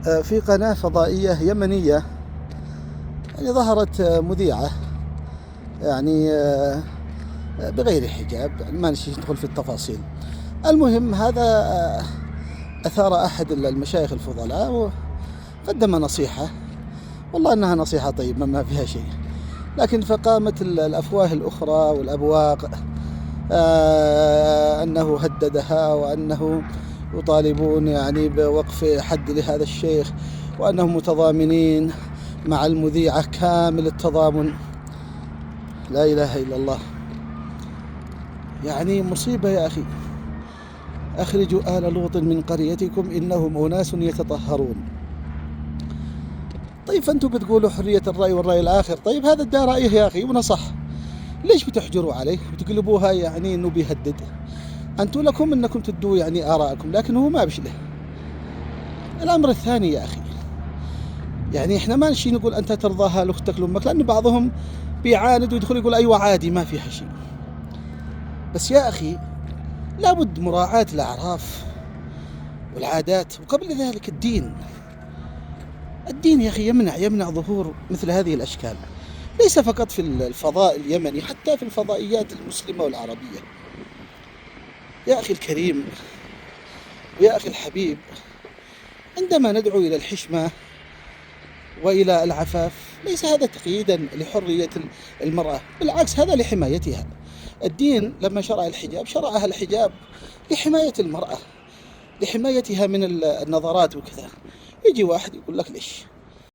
في قناة فضائية يمنية، يعني ظهرت مذيعة، يعني بغير حجاب، يعني ما نشي ندخل في التفاصيل. المهم هذا أثار أحد المشايخ الفضلاء وقدم نصيحة، والله أنها نصيحة طيبة ما فيها شيء، لكن فقامت الأفواه الأخرى والأبواق أنه هددها، وأنه يطالبون يعني بوقف حد لهذا الشيخ، وأنهم متضامنين مع المذيعة كامل التضامن. لا إله إلا الله، يعني مصيبة يا أخي. أخرجوا آل لوط من قريتكم إنهم أناس يتطهرون. طيب فأنتم بتقولوا حرية الرأي والرأي الآخر، طيب هذا ادعى رأيه يا أخي ونصح، ليش بتحجروا عليه وتقلبوها يعني إنه بيهدد؟ أنتم لكم أنكم تدوا يعني آراءكم، لكن هو ما بش له. الأمر الثاني يا أخي، يعني إحنا ما نشي نقول أنت ترضاها لأختك لأمك، لأن بعضهم بيعاند ويدخل يقول أيوة عادي ما فيها شيء. بس يا أخي لابد مراعاة الأعراف والعادات، وقبل ذلك الدين. الدين يا أخي يمنع ظهور مثل هذه الأشكال، ليس فقط في الفضاء اليمني، حتى في الفضائيات المسلمة والعربية. يا أخي الكريم ويا أخي الحبيب، عندما ندعو إلى الحشمة وإلى العفاف، ليس هذا تقييدا لحرية المرأة، بالعكس هذا لحمايتها. الدين لما شرع الحجاب شرعها الحجاب لحماية المرأة، لحمايتها من النظرات وكذا. يجي واحد يقول لك ليش